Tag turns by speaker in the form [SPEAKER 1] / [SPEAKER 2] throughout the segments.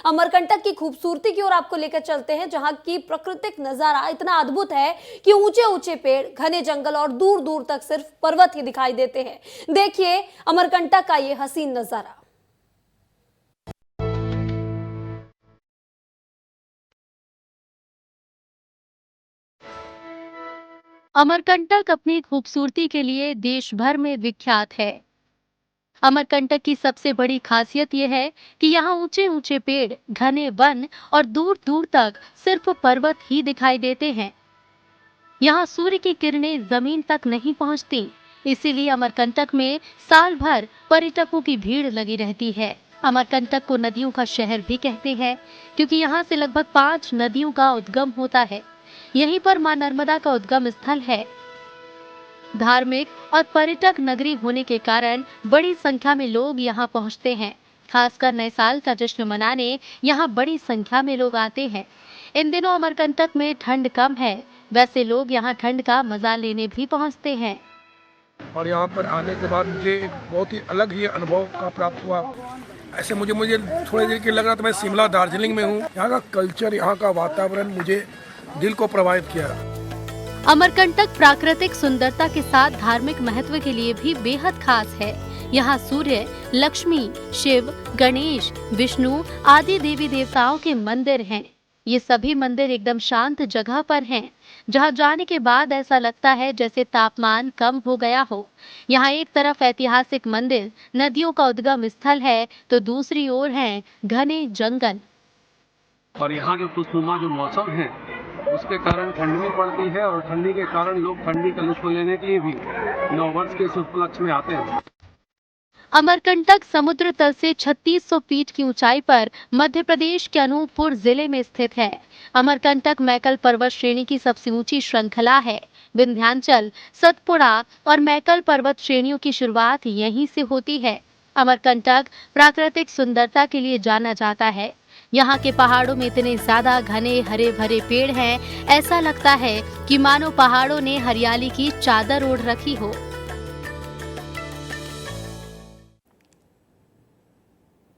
[SPEAKER 1] अमरकंटक की खूबसूरती की ओर आपको लेकर चलते हैं, जहां की प्राकृतिक नजारा इतना अद्भुत है कि ऊंचे ऊंचे पेड़, घने जंगल और दूर दूर तक सिर्फ पर्वत ही दिखाई देते हैं। देखिए अमरकंटक का ये हसीन नजारा।
[SPEAKER 2] अमरकंटक अपनी खूबसूरती के लिए देश भर में विख्यात है। अमरकंटक की सबसे बड़ी खासियत यह है कि यहाँ ऊंचे ऊंचे पेड़, घने वन और दूर दूर तक सिर्फ पर्वत ही दिखाई देते हैं। यहाँ सूर्य की किरणें जमीन तक नहीं पहुँचती, इसीलिए अमरकंटक में साल भर पर्यटकों की भीड़ लगी रहती है। अमरकंटक को नदियों का शहर भी कहते हैं, क्योंकि यहाँ से लगभग 5 नदियों का उद्गम होता है। यहीं पर मां नर्मदा का उद्गम स्थल है। धार्मिक और पर्यटक नगरी होने के कारण बड़ी संख्या में लोग यहाँ पहुँचते हैं। खासकर नए साल का जश्न मनाने यहाँ बड़ी संख्या में लोग आते हैं। इन दिनों अमरकंटक में ठंड कम है, वैसे लोग यहाँ ठंड का मजा लेने भी पहुँचते हैं।
[SPEAKER 3] और यहाँ पर आने के बाद मुझे एक बहुत ही अलग ही अनुभव का प्राप्त हुआ। ऐसे मुझे थोड़ी देर के लग रहा था मैं शिमला दार्जिलिंग में हूँ। यहाँ का कल्चर, यहाँ का वातावरण मुझे दिल को प्रभावित किया।
[SPEAKER 2] अमरकंटक प्राकृतिक सुंदरता के साथ धार्मिक महत्व के लिए भी बेहद खास है। यहाँ सूर्य, लक्ष्मी, शिव, गणेश, विष्णु आदि देवी देवताओं के मंदिर हैं। ये सभी मंदिर एकदम शांत जगह पर हैं, जहाँ जाने के बाद ऐसा लगता है जैसे तापमान कम हो गया हो। यहाँ एक तरफ ऐतिहासिक मंदिर, नदियों का उद्गम स्थल है, तो दूसरी ओर है घने जंगल।
[SPEAKER 4] और यहाँ के खुशनुमा जो मौसम है उसके कारण ठंड भी पड़ती है, और ठंडी के कारण लोग ठंडी का लुत्फ लेने के लिए भी नववर्ष के उपलक्ष्य में आते हैं।
[SPEAKER 2] अमरकंटक समुद्र तल से 3600 फीट की ऊंचाई पर मध्य प्रदेश के अनूपपुर जिले में स्थित है। अमरकंटक मैकल पर्वत श्रेणी की सबसे ऊंची श्रृंखला है। विंध्याचल, सतपुड़ा और मैकल पर्वत श्रेणियों की शुरुआत यहीं से होती है। अमरकंटक प्राकृतिक सुंदरता के लिए जाना जाता है। यहाँ के पहाड़ों में इतने ज्यादा घने हरे भरे पेड़ हैं, ऐसा लगता है कि मानो पहाड़ों ने हरियाली की चादर ओढ़ रखी हो।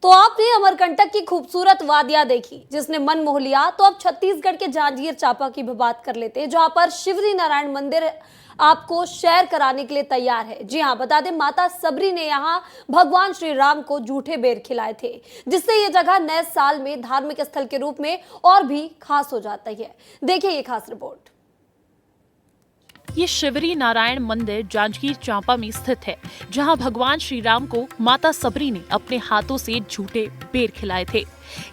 [SPEAKER 1] तो आपने अमरकंटक की खूबसूरत वादियां देखी, जिसने मन मोह लिया। तो अब छत्तीसगढ़ के जांजगीर चांपा की भी बात कर लेते हैं, जहां पर शिवरी नारायण मंदिर आपको शेयर कराने के लिए तैयार है। जी हां, बता दें माता सबरी ने यहां भगवान श्री राम को जूठे बेर खिलाए थे, जिससे यह जगह नए साल में धार्मिक स्थल के रूप में और भी खास हो जाती है। देखिए ये खास रिपोर्ट।
[SPEAKER 5] ये शिवरी नारायण मंदिर जांजगीर चांपा में स्थित है, जहां भगवान श्री राम को माता सबरी ने अपने हाथों से झूठे बेर खिलाए थे।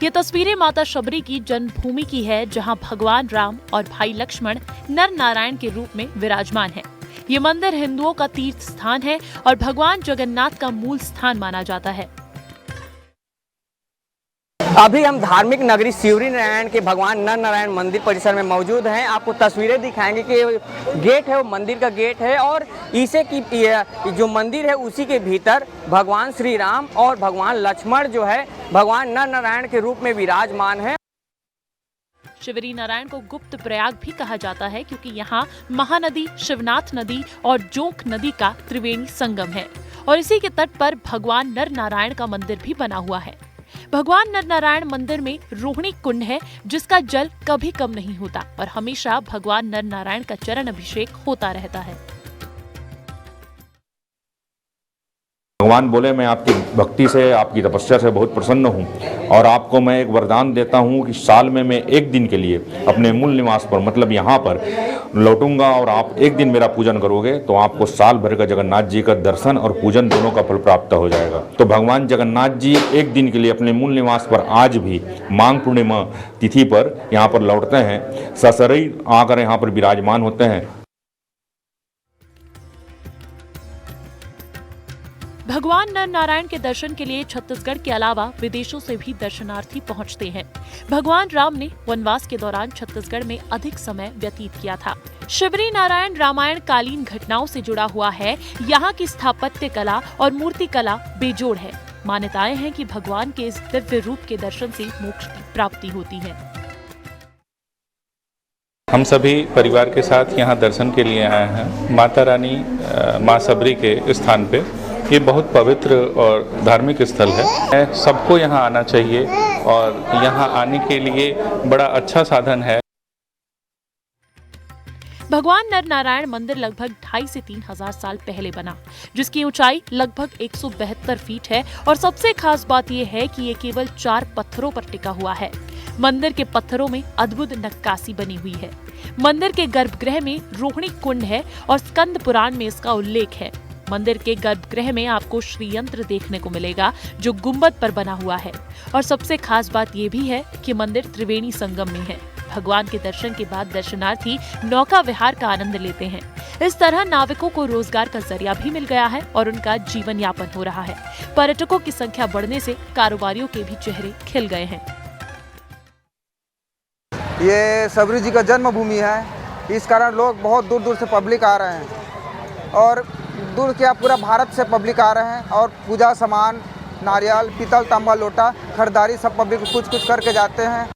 [SPEAKER 5] ये तस्वीरें माता सबरी की जन्मभूमि की है, जहां भगवान राम और भाई लक्ष्मण नर नारायण के रूप में विराजमान है। ये मंदिर हिंदुओं का तीर्थ स्थान है और भगवान जगन्नाथ का मूल स्थान माना जाता है।
[SPEAKER 6] अभी हम धार्मिक नगरी शिवरी नारायण के भगवान नर नारायण मंदिर परिसर में मौजूद हैं। आपको तस्वीरें दिखाएंगे कि गेट है वो मंदिर का गेट है, और इसे की जो मंदिर है उसी के भीतर भगवान श्री राम और भगवान लक्ष्मण जो है भगवान नर नारायण के रूप में विराजमान है।
[SPEAKER 5] शिवरी नारायण को गुप्त प्रयाग भी कहा जाता है, क्योंकि यहाँ महानदी, शिवनाथ नदी और जोंक नदी का त्रिवेणी संगम है, और इसी के तट पर भगवान नर नारायण का मंदिर भी बना हुआ है। भगवान नर नारायण मंदिर में रोहिणी कुंड है, जिसका जल कभी कम नहीं होता और हमेशा भगवान नर नारायण का चरण अभिषेक होता रहता है।
[SPEAKER 7] भगवान बोले मैं आपकी भक्ति से, आपकी तपस्या से बहुत प्रसन्न हूँ, और आपको मैं एक वरदान देता हूँ कि साल में मैं एक दिन के लिए अपने मूल निवास पर, मतलब यहाँ पर लौटूंगा, और आप एक दिन मेरा पूजन करोगे तो आपको साल भर का जगन्नाथ जी का दर्शन और पूजन दोनों का फल प्राप्त हो जाएगा। तो भगवान जगन्नाथ जी एक दिन के लिए अपने मूल निवास पर आज भी माघ पूर्णिमा तिथि पर यहाँ पर लौटते हैं, सशरीर आकर यहाँ पर विराजमान होते हैं।
[SPEAKER 5] भगवान नर नारायण के दर्शन के लिए छत्तीसगढ़ के अलावा विदेशों से भी दर्शनार्थी पहुंचते हैं। भगवान राम ने वनवास के दौरान छत्तीसगढ़ में अधिक समय व्यतीत किया था। शिवरी नारायण रामायण कालीन घटनाओं से जुड़ा हुआ है। यहाँ की स्थापत्य कला और मूर्ति कला बेजोड़ है। मान्यताएं हैं कि भगवान के इस दिव्य रूप के दर्शन से मोक्ष की प्राप्ति होती है।
[SPEAKER 8] हम सभी परिवार के साथ यहाँ दर्शन के लिए आए हैं माता रानी माँ सबरी के स्थान पे। ये बहुत पवित्र और धार्मिक स्थल है, सबको यहाँ आना चाहिए। और यहाँ आने के लिए बड़ा अच्छा साधन है।
[SPEAKER 5] भगवान नर नारायण मंदिर लगभग 2,500 से 3,000 साल पहले बना, जिसकी ऊंचाई लगभग 172 फीट है और सबसे खास बात यह है कि ये केवल 4 पत्थरों पर टिका हुआ है। मंदिर के पत्थरों में अद्भुत नक्काशी बनी हुई है। मंदिर के गर्भगृह में रोहिणी कुंड है और स्कंद पुराण में इसका उल्लेख है। मंदिर के गर्भगृह में आपको श्रीयंत्र देखने को मिलेगा जो गुंबद पर बना हुआ है और सबसे खास बात यह भी है कि मंदिर त्रिवेणी संगम में है। भगवान के दर्शन के बाद दर्शनार्थी नौका विहार का आनंद लेते हैं। इस तरह नाविकों को रोजगार का जरिया भी मिल गया है और उनका जीवन यापन हो रहा है। पर्यटकों की संख्या बढ़ने से कारोबारियों के भी चेहरे खिल गए हैं।
[SPEAKER 9] ये सबरी जी का जन्मभूमि है, इस कारण लोग बहुत दूर दूर से पब्लिक आ रहे हैं और दूर क्या पूरा भारत से पब्लिक आ रहे हैं और पूजा सामान, नारियल, पीतल, तांबा, लोटा खरीदारी सब पब्लिक कुछ करके जाते हैं।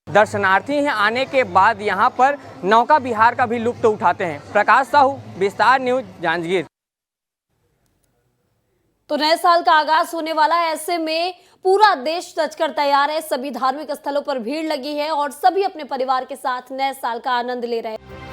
[SPEAKER 6] दर्शनार्थी यहाँ आने के बाद यहाँ पर नौका विहार का भी लुत्फ उठाते हैं। प्रकाश साहू, विस्तार न्यूज, जांजगीर।
[SPEAKER 1] तो नए साल का आगाज होने वाला है, ऐसे में पूरा देश सजकर तैयार है। सभी धार्मिक स्थलों पर भीड़ लगी है और सभी अपने परिवार के साथ नए साल का आनंद ले रहे हैं।